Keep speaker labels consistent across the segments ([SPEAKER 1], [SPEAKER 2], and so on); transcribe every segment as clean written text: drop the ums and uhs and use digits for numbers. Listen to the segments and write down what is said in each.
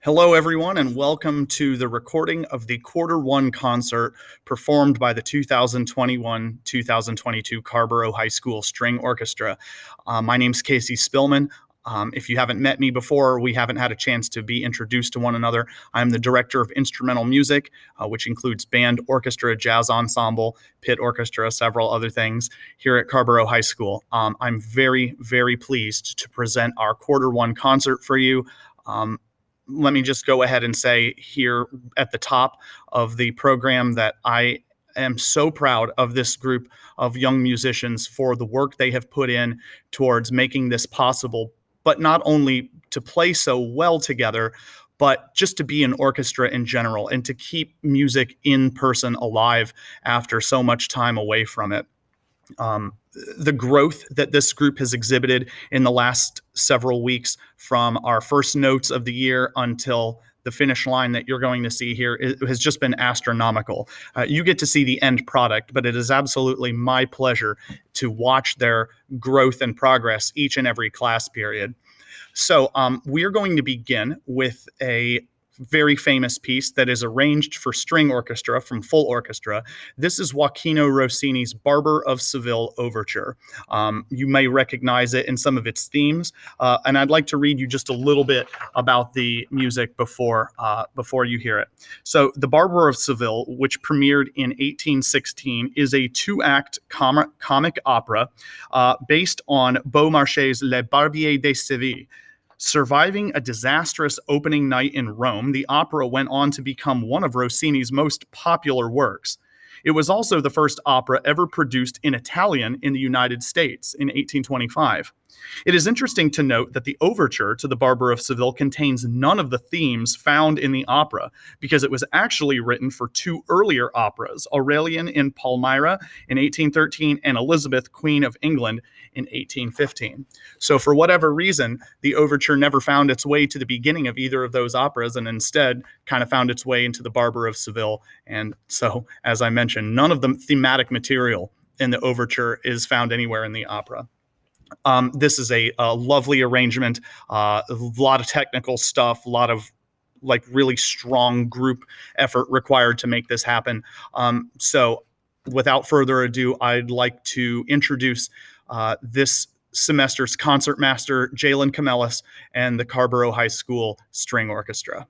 [SPEAKER 1] Hello, everyone, and welcome to the recording of the Quarter One concert performed by the 2021-2022 Carborough High School String Orchestra. My name's Casey Spillman. If you haven't met me before, we haven't had a chance to be introduced to one another. I'm the director of instrumental music, which includes band, orchestra, jazz ensemble, pit orchestra, several other things here at Carborough High School. I'm very, very pleased to present our Quarter One concert for you. Let me just go ahead and say here at the top of the program that I am so proud of this group of young musicians for the work they have put in towards making this possible, but not only to play so well together, but just to be an orchestra in general and to keep music in person alive after so much time away from it. The growth that this group has exhibited in the last several weeks, from our first notes of the year until the finish line that you're going to see here, it has just been astronomical. You get to see the end product, but it is absolutely my pleasure to watch their growth and progress each and every class period. So we're going to begin with a very famous piece that is arranged for string orchestra from full orchestra. This is Joachino Rossini's Barber of Seville Overture. You may recognize it in some of its themes, and I'd like to read you just a little bit about the music before you hear it. So the Barber of Seville, which premiered in 1816, is a two-act comic opera based on Beaumarchais' Le Barbier de Séville. Surviving a disastrous opening night in Rome, the opera went on to become one of Rossini's most popular works. It was also the first opera ever produced in Italian in the United States in 1825. It is interesting to note that the overture to The Barber of Seville contains none of the themes found in the opera, because it was actually written for two earlier operas, Aurelian in Palmyra in 1813 and Elizabeth, Queen of England, in 1815. So for whatever reason, the overture never found its way to the beginning of either of those operas, and instead kind of found its way into The Barber of Seville. And so, as I mentioned, none of the thematic material in the overture is found anywhere in the opera. This is a lovely arrangement, a lot of technical stuff, a lot of really strong group effort required to make this happen. So without further ado, I'd like to introduce this semester's concertmaster, Jalen Camellis, and the Carborough High School String Orchestra.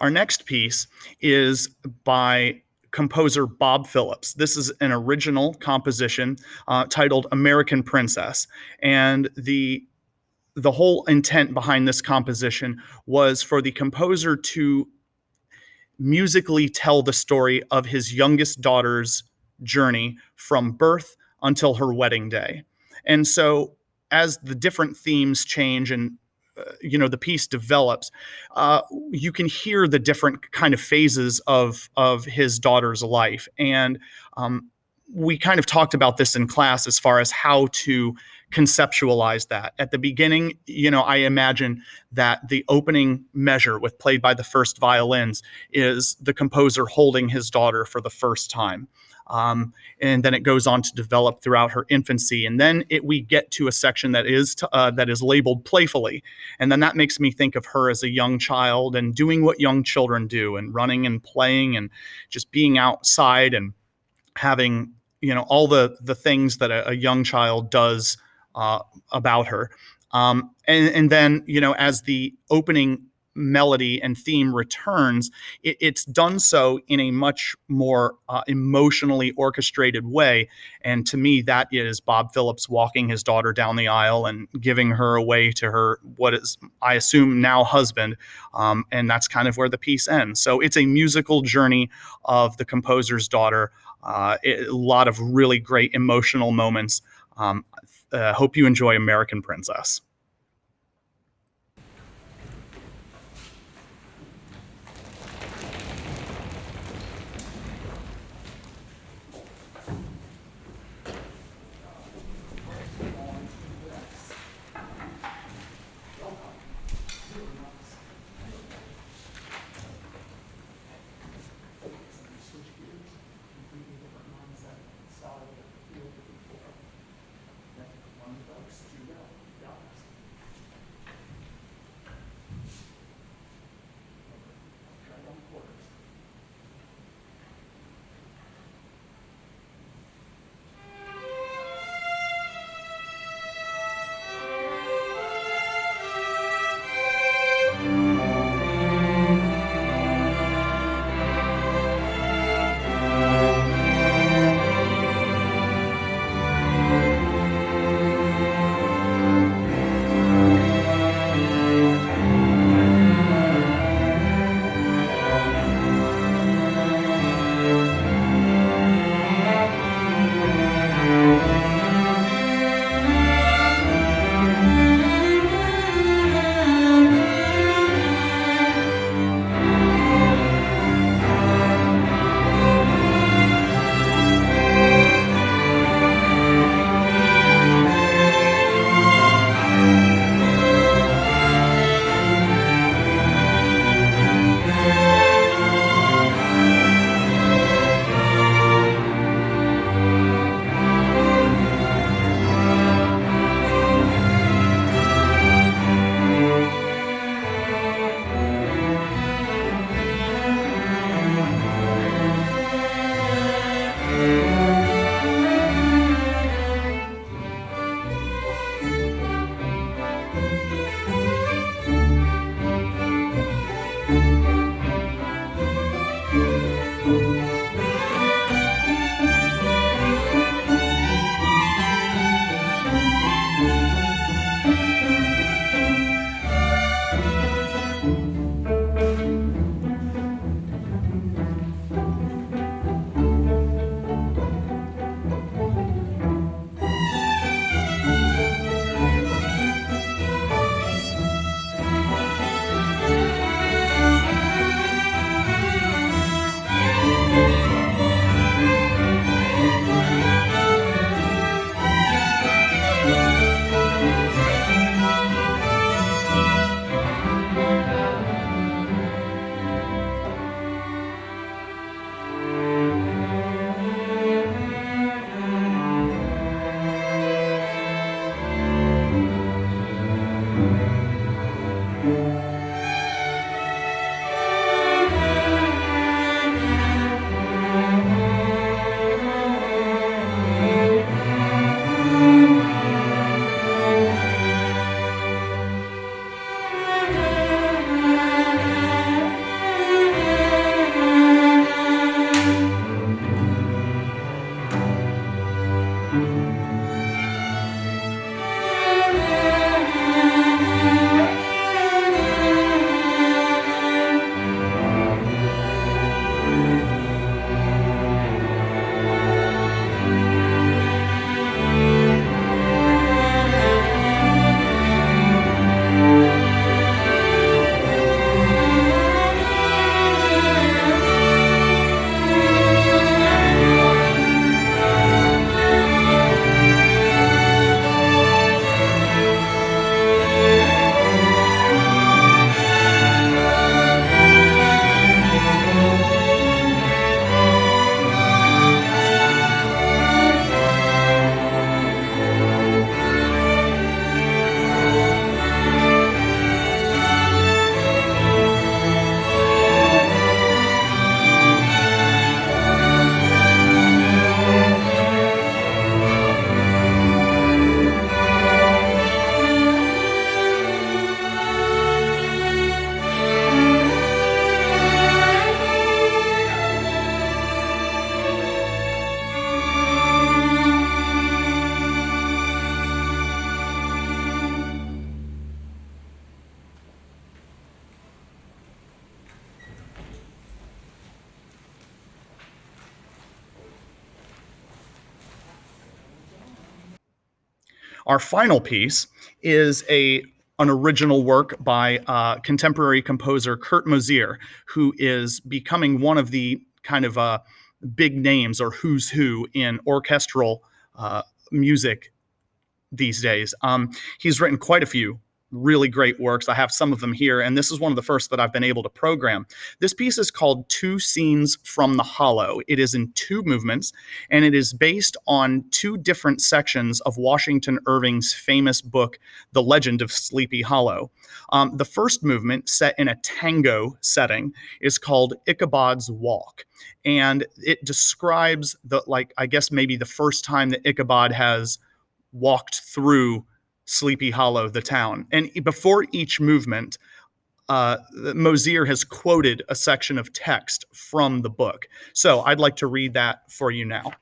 [SPEAKER 1] Our next piece is by composer Bob Phillips. This is an original composition titled American Princess. And the whole intent behind this composition was for the composer to musically tell the story of his youngest daughter's journey from birth until her wedding day. And so, as the different themes change and the piece develops, uh, you can hear the different kind of phases of his daughter's life. And um, we kind of talked about this in class as far as how to conceptualize that. At the beginning, I imagine that the opening measure with played by the first violins is the composer holding his daughter for the first time. And then it goes on to develop throughout her infancy, and then we get to a section that is labeled playfully, and then that makes me think of her as a young child and doing what young children do, and running and playing and just being outside and having all the things that a young child does uh, about her. And then as the opening melody and theme returns, it's done so in a much more emotionally orchestrated way. And to me, that is Bob Phillips walking his daughter down the aisle and giving her away to her, what is, I assume, now husband. And that's kind of where the piece ends. So it's a musical journey of the composer's daughter. A lot of really great emotional moments. Hope you enjoy American Princess. Our final piece is an original work by contemporary composer Kurt Mosier, who is becoming one of the kind of big names or who's who in orchestral music these days. He's written quite a few really great works. I have some of them here, and this is one of the first that I've been able to program. This piece is called Two Scenes from the Hollow. It is in two movements, and it is based on two different sections of Washington Irving's famous book, The Legend of Sleepy Hollow. The first movement, set in a tango setting, is called Ichabod's Walk, and it describes I guess maybe the first time that Ichabod has walked through Sleepy Hollow, the town. And before each movement, Mosier has quoted a section of text from the book. So I'd like to read that for you now.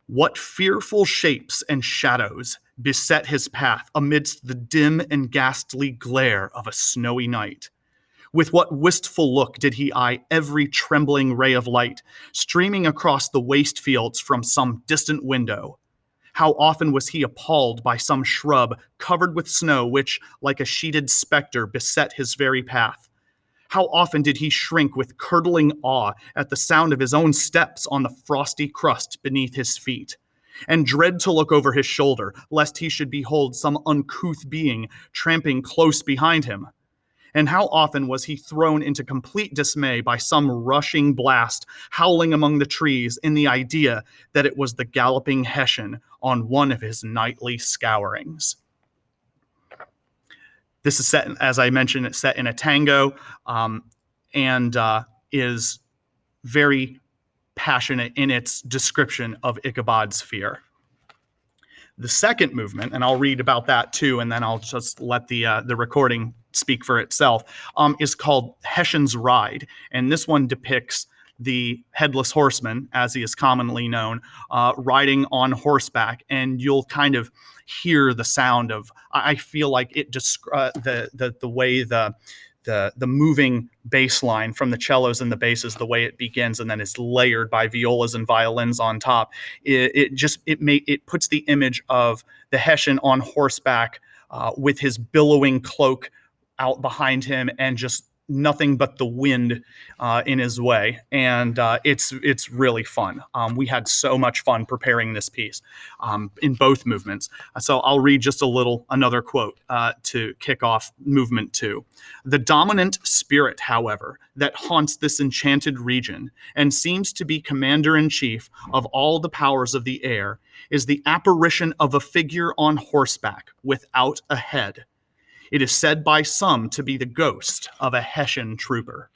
[SPEAKER 1] What fearful shapes and shadows beset his path amidst the dim and ghastly glare of a snowy night? With what wistful look did he eye every trembling ray of light streaming across the waste fields from some distant window? How often was he appalled by some shrub covered with snow which, like a sheeted specter, beset his very path? How often did he shrink with curdling awe at the sound of his own steps on the frosty crust beneath his feet, and dread to look over his shoulder, lest he should behold some uncouth being tramping close behind him? And how often was he thrown into complete dismay by some rushing blast howling among the trees in the idea that it was the galloping Hessian on one of his nightly scourings? This is set, as I mentioned, it's set in a tango, and is very passionate in its description of Ichabod's fear. The second movement, and I'll read about that too, and then I'll just let the recording speak for itself, is called Hessian's Ride. And this one depicts the headless horseman, as he is commonly known, riding on horseback. And you'll kind of hear the sound of, I feel like it the way the moving bass line from the cellos and the basses, the way it begins and then it's layered by violas and violins on top, it puts the image of the Hessian on horseback with his billowing cloak out behind him and just nothing but the wind in his way. And it's really fun. We had so much fun preparing this piece in both movements. So I'll read just another quote to kick off movement 2. The dominant spirit, however, that haunts this enchanted region and seems to be commander-in-chief of all the powers of the air is the apparition of a figure on horseback without a head. It is said by some to be the ghost of a Hessian trooper.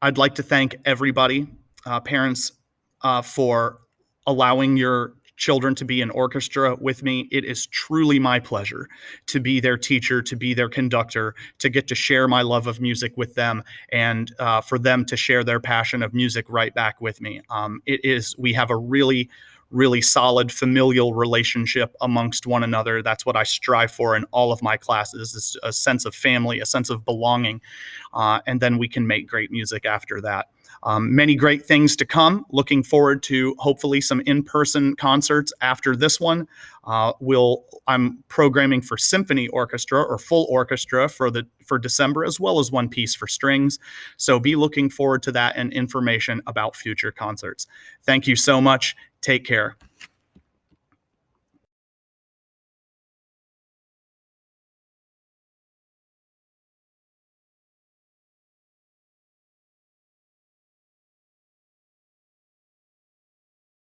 [SPEAKER 1] I'd like to thank everybody, parents, for allowing your children to be in orchestra with me. It is truly my pleasure to be their teacher, to be their conductor, to get to share my love of music with them, and for them to share their passion of music right back with me. We have a really solid familial relationship amongst one another. That's what I strive for in all of my classes, is a sense of family, a sense of belonging, and then we can make great music after that. Many great things to come. Looking forward to hopefully some in-person concerts after this one. I'm programming for symphony orchestra or full orchestra for December, as well as one piece for strings. So be looking forward to that and information about future concerts. Thank you so much. Take care.